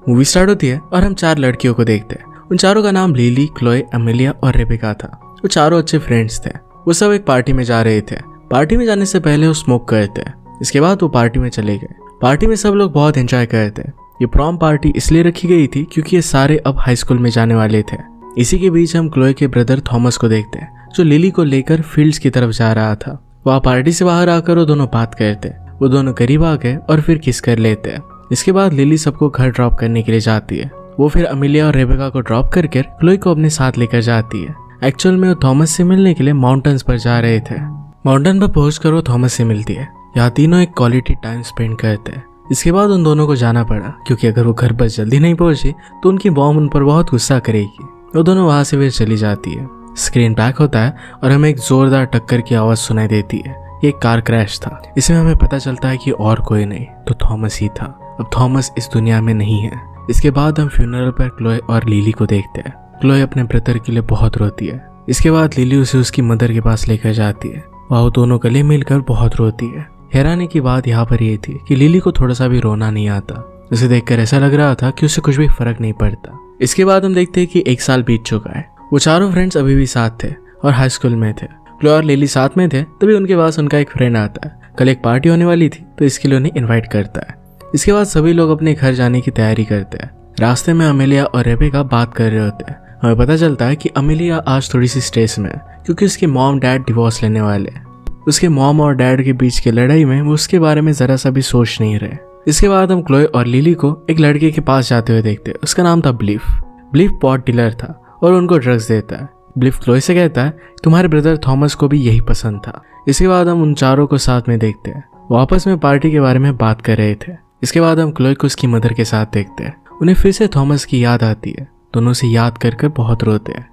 Movie start होती है और हम 4 लड़कियों को देखते हैं। उन चारों का नाम लिली, क्लोए, अमेलिया और रेबेका था। वो चारों अच्छे फ्रेंड्स थे। वो सब एक पार्टी में जा रहे थे। पार्टी में जाने से पहले वो स्मोक करते हैं। इसके बाद वो पार्टी में चले गए। पार्टी में सब लोग बहुत एंजॉय करते हैं। ये प्रॉम पार्टी इसलिए रखी गई थी क्योंकि ये सारे अब हाई स्कूल में जाने वाले थे। इसी के बीच हम क्लोए के ब्रदर थॉमस को देखते हैं जो लिली को लेकर फील्ड्स की तरफ जा रहा था। वहाँ पार्टी से बाहर आकर वो दोनों बात करते। वो दोनों करीब आ गए और फिर किस कर लेते हैं। इसके बाद लिली सबको घर ड्रॉप करने के लिए जाती है। वो फिर अमेलिया और रेबेका को ड्रॉप करके क्लोए को अपने साथ लेकर जाती है। एक्चुअल में वो थॉमस से मिलने के लिए माउंटेन्स पर जा रहे थे। माउंटेन पर पहुंचकर वो थॉमस से मिलती है। यहाँ तीनों एक क्वालिटी टाइम स्पेंड करते हैं। इसके बाद उन दोनों को जाना पड़ा क्योंकि अगर वो घर पर जल्दी नहीं पहुंची तो उनकी मॉम उन पर बहुत गुस्सा करेगी। वो दोनों वहां से फिर चली जाती है। स्क्रीन बैक होता है और हमें एक जोरदार टक्कर की आवाज सुनाई देती है। ये एक कार क्रैश था। इसमें हमें पता चलता है कि और कोई नहीं तो थॉमस ही था। अब थॉमस इस दुनिया में नहीं है। इसके बाद हम फ्यूनरल पर क्लोए और लिली को देखते हैं। क्लोए अपने ब्रदर के लिए बहुत रोती है। इसके बाद लिली उसे उसकी मदर के पास लेकर जाती है। वह वो दोनों गले मिलकर बहुत रोती है। हैरानी की बात यहाँ पर यह थी कि लिली को थोड़ा सा भी रोना नहीं आता। उसे देखकर ऐसा लग रहा था कि उसे कुछ भी फर्क नहीं पड़ता। इसके बाद हम देखते हैं कि 1 साल बीत चुका है। वो चारों फ्रेंड्स अभी भी साथ थे और हाई स्कूल में थे। क्लोए और लिली साथ में थे तभी उनके पास उनका एक फ्रेंड आता है। कल एक पार्टी होने वाली थी तो इसके लिए उन्हें इन्वाइट करता है। इसके बाद सभी लोग अपने घर जाने की तैयारी करते हैं। रास्ते में अमेलिया और रेबेका बात कर रहे होते हैं। हमें पता चलता है कि अमेलिया आज थोड़ी सी स्ट्रेस में है क्योंकि उसके मॉम डैड डिवोर्स लेने वाले हैं। उसके मॉम और डैड के बीच की लड़ाई में वो उसके बारे में जरा सा भी सोच नहीं रहे। इसके बाद हम क्लोए और लिली को एक लड़के के पास जाते हुए देखते हैं। उसका नाम था ब्लिफ। ब्लिफ पॉट डीलर था और उनको ड्रग्स देता है। ब्लिफ क्लोए से कहता है तुम्हारे ब्रदर थॉमस को भी यही पसंद था। इसके बाद हम उन चारों को साथ में देखते हैं। वो आपस में पार्टी के बारे में बात कर रहे थे। इसके बाद हम क्लोए को उसकी मदर के साथ देखते हैं। उन्हें फिर से थॉमस की याद आती है। दोनों से याद कर कर बहुत रोते हैं।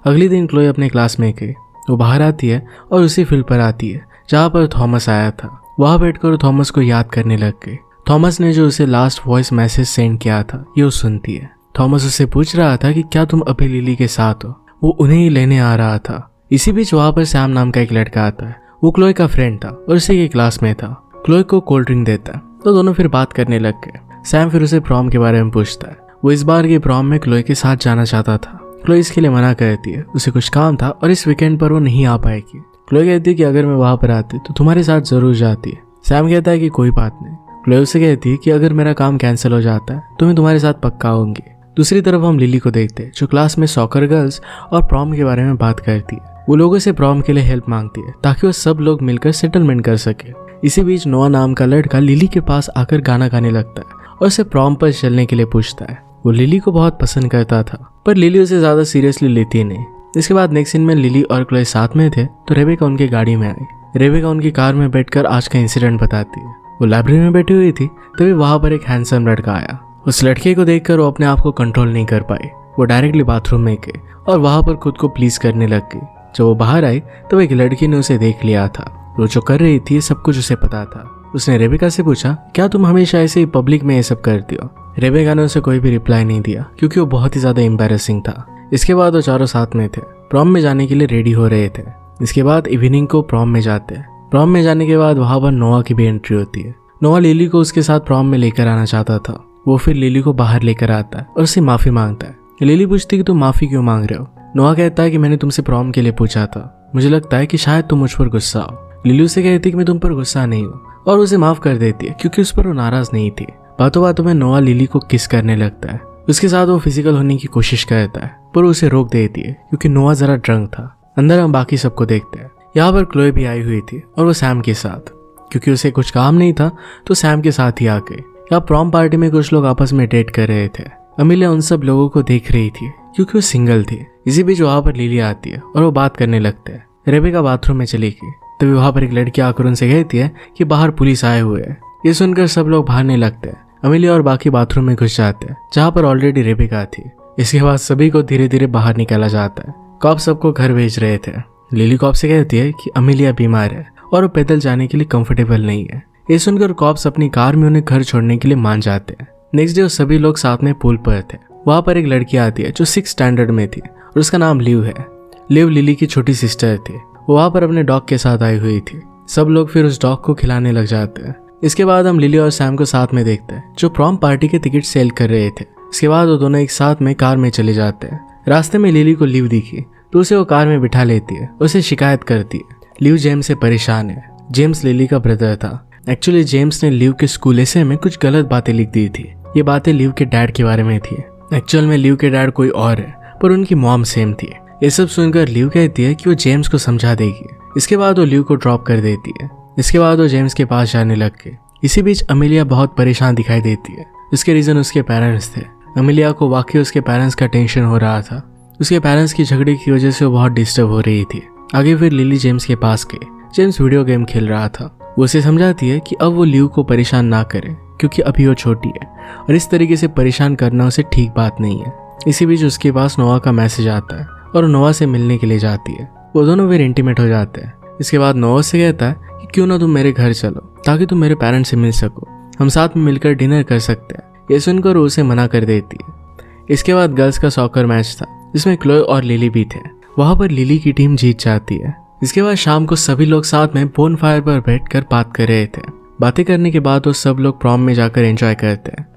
अगले दिन क्लोए अपने क्लास में गई। वो बाहर आती है और उसी फील्ड पर आती है जहाँ पर थॉमस आया था। वहाँ बैठकर थॉमस को याद करने लग गई। थॉमस ने जो उसे लास्ट वॉइस मैसेज सेंड किया था ये वो सुनती है। थॉमस उससे पूछ रहा था कि क्या तुम अभी लिली के साथ हो। वो उन्हें ही लेने आ रहा था। इसी बीच वहाँ पर सैम नाम का एक लड़का आता है। वो क्लोए का फ्रेंड था और उसी के क्लास में था। क्लोए को कोल्ड ड्रिंक देता है तो दोनों फिर बात करने लग गए। सैम फिर उसे प्रॉम के बारे में पूछता है। वो इस बार के प्रॉम में क्लोए के साथ जाना चाहता था। क्लोए इसके लिए मना करती है। उसे कुछ काम था और इस वीकेंड पर वो नहीं आ पाएगी। क्लोए कहती है कि अगर मैं वहां पर आती तो तुम्हारे साथ जरूर जाती है। सैम कहता है कि कोई बात नहीं। क्लोए उसे कहती है कि अगर मेरा काम कैंसिल हो जाता है तो मैं तुम्हारे साथ पक्का आऊंगी। दूसरी तरफ हम लिली को देखते हैं जो क्लास में सॉकर गर्ल्स और प्रॉम के बारे में बात करती है। वो लोगों से प्रॉम के लिए हेल्प मांगती है ताकि वो सब लोग मिलकर सेटलमेंट कर सके। इसी बीच नोआ नाम का लड़का लिली के पास आकर गाना गाने लगता है और उसे प्रॉम पर चलने के लिए पूछता है। वो लिली को बहुत पसंद करता था पर लिली उसे ज्यादा सीरियसली लेती नहीं। इसके बाद नेक्स्ट सीन में लिली और क्लोए साथ में थे तो रेबेका उनकी गाड़ी में आई। रेबेका उनकी कार में बैठकर आज का इंसिडेंट बताती है। वो लाइब्रेरी में बैठी हुई थी तभी वहां पर एक हैंडसम लड़का आया। उस लड़के को देखकर वो अपने आप को कंट्रोल नहीं कर पाई। वो डायरेक्टली बाथरूम में गई और वहां पर खुद को प्लीज करने लग गई। जब वो बाहर आई तो एक लड़की ने उसे देख लिया था। वो जो कर रही थी सब कुछ उसे पता था। उसने रेबेका से पूछा क्या तुम हमेशा ऐसे ही पब्लिक में ये सब करती हो। रेबेका ने उसे कोई भी रिप्लाई नहीं दिया क्योंकि वो बहुत ही ज्यादा एम्बैरेसिंग था। इसके बाद वो चारों साथ में थे। प्रॉम में जाने के लिए रेडी हो रहे थे। इसके बाद इवनिंग को प्रॉम में जाते हैं। प्रॉम में जाने के बाद वहां पर नोआ की भी एंट्री होती है। नोआ लिली को उसके साथ प्रॉम में लेकर आना चाहता था। वो फिर लिली को बाहर लेकर आता है और उससे माफी मांगता है। लिली पूछती कि तुम माफी क्यों मांग रहे हो। नोआ कहता है कि मैंने तुमसे प्रॉम के लिए पूछा था। मुझे लगता है कि शायद तुम मुझ पर गुस्सा हो। लिली उसे कहती कि मैं तुम पर गुस्सा नहीं हूँ और उसे माफ कर देती है क्योंकि उस पर वो नाराज नहीं थी। बातों बातों में नोआ लिली को किस करने लगता है। उसके साथ वो फिजिकल होने की कोशिश करता है पर उसे रोक देती है क्योंकि नोआ जरा ड्रंक था। अंदर हम बाकी सबको देखते हैं। यहाँ पर क्लोए भी आई हुई थी और वो सैम के साथ। क्योंकि उसे कुछ काम नहीं था तो सैम के साथ ही आ गई। यहाँ प्रॉम पार्टी में कुछ लोग आपस में डेट कर रहे थे। अमेलिया उन सब लोगों को देख रही थी क्योंकि वो सिंगल थी। इसी बीच वहां पर लिली आती है और वो बात करने लगते हैं। रेबेका बाथरूम में चली गई तभी वहां पर एक लड़की आकर उनसे कहती है कि बाहर पुलिस आए हुए हैं। ये सुनकर सब लोग भागने लगते हैं। अमेलिया और बाकी बाथरूम में घुस जाते हैं जहाँ पर ऑलरेडी रेबेका थी। इसके बाद सभी को धीरे धीरे बाहर निकाला जाता है। कॉप सबको घर भेज रहे थे। लिली कॉप से कहती है कि अमेलिया बीमार है और वो पैदल जाने के लिए कंफर्टेबल नहीं है। ये सुनकर कॉप्स अपनी कार में उन्हें घर छोड़ने के लिए मान जाते हैं। नेक्स्ट डे सभी लोग साथ में पूल पर थे। वहां पर एक लड़की आती है जो 6th स्टैंडर्ड में थी और उसका नाम लिव है। लिव लिली की छोटी सिस्टर थी। वो वहां पर अपने डॉग के साथ आई हुई थी। सब लोग फिर उस डॉग को खिलाने लग जाते हैं। इसके बाद हम लिली और सैम को साथ में देखते हैं जो प्रॉम पार्टी के टिकट सेल कर रहे थे। इसके बाद वो दोनों एक साथ में कार में चले जाते हैं। रास्ते में लिली को लिव दिखी तो उसे वो कार में बिठा लेती है, उसे शिकायत करती है। लिव जेम्स से परेशान है। जेम्स लिली का ब्रदर था। एक्चुअली जेम्स ने लिव के स्कूल एसे में कुछ गलत बातें लिख दी थी। ये बातें लिव के डैड के बारे में थी। एक्चुअल में लिव के डैड कोई और है पर उनकी मॉम सेम थी। ये सब सुनकर लिव कहती है कि वो जेम्स को समझा देगी। इसके बाद वो लिव को ड्रॉप कर देती है। इसके बाद वो जेम्स के पास जाने लग गई। इसी बीच अमेलिया बहुत परेशान दिखाई देती है। इसके रीजन उसके पेरेंट्स थे। अमेलिया को वाकई उसके पेरेंट्स का टेंशन हो रहा था। उसके पेरेंट्स की झगड़े की वजह से वो बहुत डिस्टर्ब हो रही थी। आगे फिर लिली जेम्स के पास गई। जेम्स वीडियो गेम खेल रहा था। वो उसे समझाती है कि अब वो लिव को परेशान ना करे क्योंकि अभी वो छोटी है और इस तरीके से परेशान करना उसे ठीक बात नहीं है। इसी बीच उसके पास नोआ का मैसेज आता है और नोआ से मिलने के लिए जाती है। वो दोनों फिर इंटीमेट हो जाते हैं। इसके बाद नोआ से कहता है कि क्यों ना तुम मेरे घर चलो ताकि तुम मेरे पेरेंट्स से मिल सको, हम साथ में मिलकर डिनर कर सकते हैं। ये सुनकर वो उसे मना कर देती है। इसके बाद गर्ल्स का सॉकर मैच था जिसमें क्लोए और लिली भी थे। वहां पर लिली की टीम जीत जाती है। इसके बाद शाम को सभी लोग साथ में बोन फायर पर बैठकर बात कर रहे थे। बातें करने के बाद वो सब लोग प्रॉम में जाकर एंजॉय करते हैं।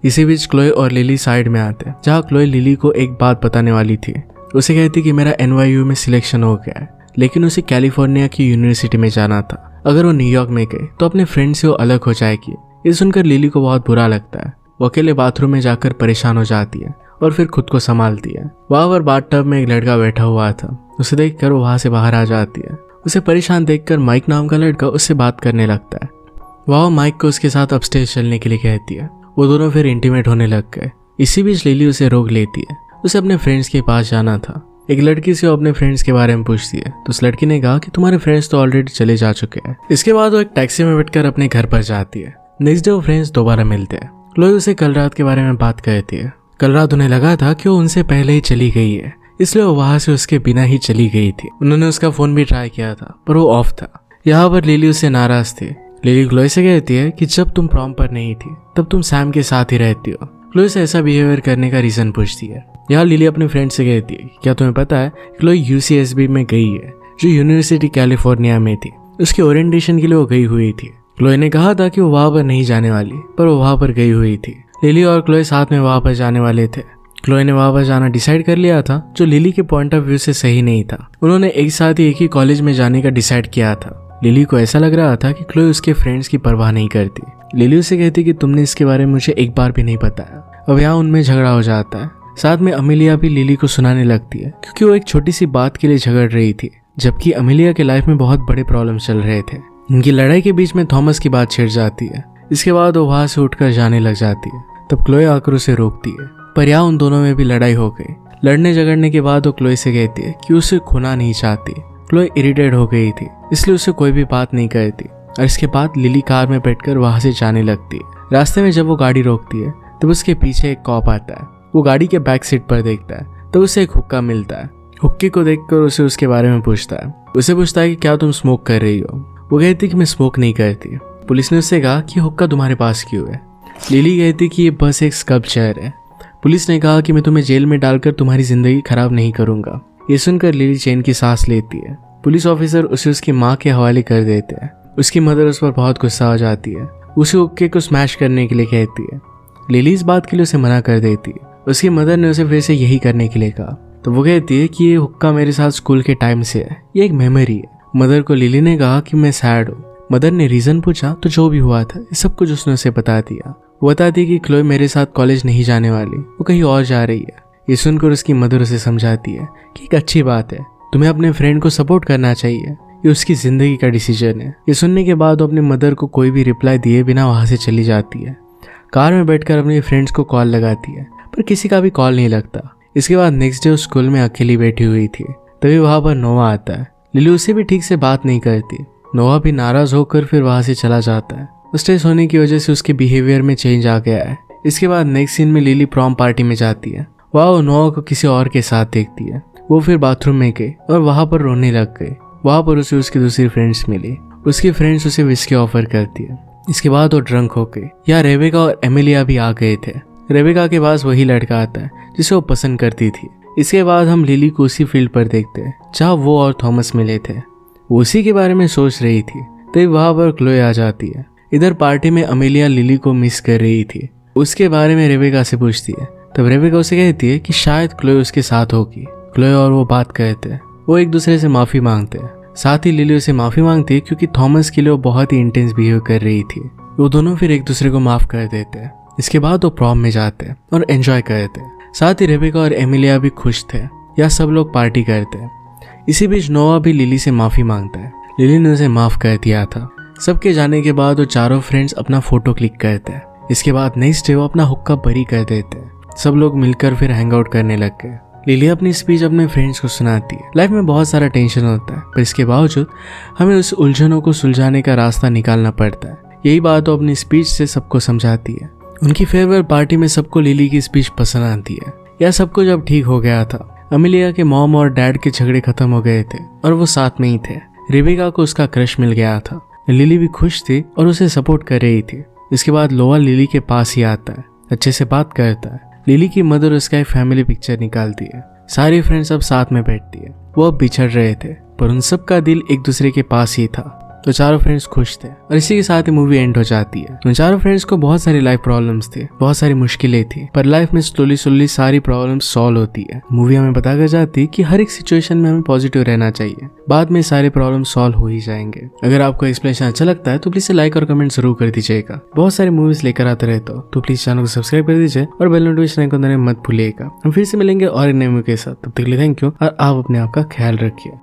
इसी बीच क्लोए और लिली साइड में आते हैं जहाँ क्लोए लिली को एक बात बताने वाली थी। उसे कहती कि मेरा NYU में सिलेक्शन हो गया है लेकिन उसे कैलिफोर्निया की यूनिवर्सिटी में जाना था। अगर वो न्यूयॉर्क में गई तो अपने फ्रेंड से वो अलग हो जाएगी। ये सुनकर लिली को बहुत बुरा लगता है। वो अकेले बाथरूम में जाकर परेशान हो जाती है और फिर खुद को संभालती है। वहाँ पर बाथटब में एक लड़का बैठा हुआ था। उसे देखकर वो वहाँ से बाहर आ जाती है। उसे परेशान देखकर माइक नाम का लड़का उससे बात करने लगता है। वह माइक को उसके साथ अपस्टेज चलने के लिए कहती है। वो दोनों फिर इंटीमेट होने लग गए। इसी बीच लिली उसे रोक लेती है। उसे अपने फ्रेंड्स के पास जाना था। एक लड़की से वो अपने फ्रेंड्स के बारे में पूछती है तो उस लड़की ने कहा कि तुम्हारे फ्रेंड्स तो ऑलरेडी चले जा चुके हैं। इसके बाद वो एक टैक्सी में बैठकर अपने घर पर जाती है। नेक्स्ट डे वो फ्रेंड्स दोबारा मिलते हैं। क्लोए उसे कल रात के बारे में बात करती है। कल रात उन्हें लगा था कि वो उनसे पहले ही चली गई है, इसलिए वो वहां से उसके बिना ही चली गई थी। उन्होंने उसका फोन भी ट्राई किया था पर वो ऑफ था। यहाँ पर लिली उससे नाराज थी। लिली क्लोए से कहती है कि जब तुम प्रॉम पर नहीं थी तब तुम सैम के साथ ही रहती हो। क्लोए से ऐसा बिहेवियर करने का रीजन पूछती है। यहाँ लिली अपने फ्रेंड से कहती है क्या तुम्हें पता है क्लोए UCSB में गई है जो यूनिवर्सिटी कैलिफोर्निया में थी। उसके ओरिएंटेशन के लिए वो गई हुई थी। क्लोए ने कहा था कि वो वहां पर नहीं जाने वाली पर वो वहां पर गई हुई थी। लिली और क्लोए साथ में वहां पर जाने वाले थे। क्लोए ने वहां पर जाना डिसाइड कर लिया था जो लिली के पॉइंट ऑफ व्यू से सही नहीं था। उन्होंने एक साथ ही एक ही कॉलेज में जाने का डिसाइड किया था। लिली को ऐसा लग रहा था कि क्लोए उसके फ्रेंड्स की परवाह नहीं करती। लिली उससे कहती कि तुमने इसके बारे में मुझे एक बार भी नहीं बताया। अब यहाँ उनमें झगड़ा हो जाता है। साथ में अमेलिया भी लिली को सुनाने लगती है क्योंकि वो एक छोटी सी बात के लिए झगड़ रही थी, जबकि अमेलिया के लाइफ में बहुत बड़े प्रॉब्लम चल रहे थे। इनकी लड़ाई के बीच में थॉमस की बात छिड़ जाती है। इसके बाद वो वहां से उठकर जाने लग जाती है। तब क्लोए आकर उसे रोकती है पर यहाँ उन दोनों में भी लड़ाई हो गई। लड़ने झगड़ने के बाद वो क्लोए से कहती है कि उसे खोना नहीं चाहती। क्लोए इरिटेट हो गई थी इसलिए उसे कोई भी बात नहीं करती और इसके बाद लिली कार में बैठकर वहां से जाने लगती है। रास्ते में जब वो गाड़ी रोकती है तब उसके पीछे एक कॉप आता है। वो गाड़ी के बैक सीट पर देखता है तो उसे एक हुक्का मिलता है। हुक्के को देखकर उसे उसके बारे में पूछता है। उसे पूछता है कि क्या तुम स्मोक कर रही हो। वो कहती कि मैं स्मोक नहीं करती। पुलिस ने उससे कहा कि हुक्का तुम्हारे पास क्यों है। लिली कहती कि ये बस एक स्कल्पचर है। पुलिस ने कहा कि मैं तुम्हें जेल में डालकर तुम्हारी जिंदगी खराब नहीं करूंगा। ये सुनकर लिली चैन की सांस लेती है। पुलिस ऑफिसर उसे उसकी माँ के हवाले कर देते हैं। उसकी मदर उस पर बहुत गुस्सा हो जाती है। उसे हुक्के को स्मैश करने के लिए कहती है। लिली इस बात के लिए उसे मना कर देती है। उसकी मदर ने उसे फिर से यही करने के लिए कहा तो वो कहती है कि ये हुक्का मेरे साथ स्कूल के टाइम से है, ये एक मेमोरी है। मदर को लिली ने कहा कि मैं सैड हूँ। मदर ने रीजन पूछा तो जो भी हुआ था ये सब कुछ उसने उसे बता दिया। वो बताती है कि क्लोए मेरे साथ कॉलेज नहीं जाने वाली, वो कहीं और जा रही है। ये सुनकर उसकी मदर उसे समझाती है कि एक अच्छी बात है, तुम्हें अपने फ्रेंड को सपोर्ट करना चाहिए, ये उसकी जिंदगी का डिसीजन है। ये सुनने के बाद वो अपने मदर को कोई भी रिप्लाई दिए बिना वहां से चली जाती है। कार में बैठकर अपने फ्रेंड्स को कॉल लगाती है पर किसी का भी कॉल नहीं लगता। इसके बाद नेक्स्ट डे स्कूल में अकेली बैठी हुई थी। तभी वहां पर नोआ आता है। लिली उससे भी ठीक से बात नहीं करती। नोआ भी नाराज होकर फिर वहां से चला जाता है। स्ट्रेस होने की वजह से उसके बिहेवियर में चेंज आ गया है। इसके बाद नेक्स्ट सीन में लिली प्रॉम पार्टी में जाती है। वहाँ वो नोआ को किसी और के साथ देखती है। वो फिर बाथरूम में गई और वहां पर रोने लग गई। वहां पर उसे उसकी दूसरी फ्रेंड्स मिली। उसकी फ्रेंड्स उसे विस्की ऑफर करती है। इसके बाद वो ड्रंक हो गई। यहाँ रेबेका और एमिलिया भी आ गए थे। रेबेका के पास वही लड़का आता है जिसे वो पसंद करती थी। इसके बाद हम लिली को उसी फील्ड पर देखते हैं जहाँ वो और थॉमस मिले थे। वो उसी के बारे में सोच रही थी। तभी वहां पर क्लोए आ जाती है। इधर पार्टी में अमेलिया लिली को मिस कर रही थी। उसके बारे में रेबेका से पूछती है। तब रेबेका उसे कहती है कि शायद क्लोए उसके साथ होगी। क्लोए और वो बात करते हैं, वो एक दूसरे से माफी मांगते हैं। साथ ही लिली उसे माफी मांगती है क्योंकि थॉमस के लिए वो बहुत ही इंटेंस बिहेव कर रही थी। वो दोनों फिर एक दूसरे को माफ कर देते हैं। इसके बाद वो प्रॉम में जाते हैं और एंजॉय करते हैं। साथ ही रेबेका और एमिलिया भी खुश थे। यह सब लोग पार्टी करते हैं। इसी बीच नोआ भी लिली से माफी मांगता है। लिली ने उसे माफ कर दिया था। सबके जाने के बाद वो चारों फ्रेंड्स अपना फोटो क्लिक करते हैं। इसके बाद नेक्स्ट डे वो अपना हुक्का बरी कर देते हैं। सब लोग मिलकर फिर हैंग आउट करने लग गए। लिली अपनी स्पीच अपने फ्रेंड्स को सुनाती है। लाइफ में बहुत सारा टेंशन होता है, पर इसके बावजूद हमें उस उलझनों को सुलझाने का रास्ता निकालना पड़ता है। यही बात वो अपनी स्पीच से सबको समझाती है। उनकी फेयरवेल पार्टी में सबको लिली की स्पीच पसंद आती है। यह सब कुछ अब ठीक हो गया था। अमेलिया के मॉम और डैड के झगड़े खत्म हो गए थे और वो साथ में ही थे। रेबेका को उसका क्रश मिल गया था। लिली भी खुश थी और उसे सपोर्ट कर रही थी। इसके बाद लोआ लिली के पास ही आता है, अच्छे से बात करता है। लिली की मदर उसका एक फैमिली पिक्चर निकालती है। सारी फ्रेंड्स अब साथ में बैठती है। वो अब बिछड़ रहे थे, पर उन सब का दिल एक दूसरे के पास ही था। तो चारों फ्रेंड्स खुश थे और इसी के साथ ही मूवी एंड हो जाती है। उन चारों फ्रेंड्स को बहुत सारी लाइफ प्रॉब्लम्स थी, बहुत सारी मुश्किलें थी, पर लाइफ में स्लोली सारी प्रॉब्लम्स सॉल्व होती है। मूवी हमें बताकर जाती है कि हर एक सिचुएशन में हमें पॉजिटिव रहना चाहिए। बाद में सारे प्रॉब्लम सॉल्व हो ही जाएंगे। अगर आपको एक्सप्लेनेशन अच्छा लगता है तो प्लीज लाइक और कमेंट जरूर कर दीजिएगा। बहुत सारी मूवीज लेकर आते रहता हूँ, तो प्लीज चैनल को सब्सक्राइब कर दीजिए और बेल नोटिफिकेशन आइकन दबाना मत भूलिएगा। हम फिर से मिलेंगे और एक नए मूवी के साथ। तब तक के लिए थैंक यू और आप अपने आप का ख्याल रखिए।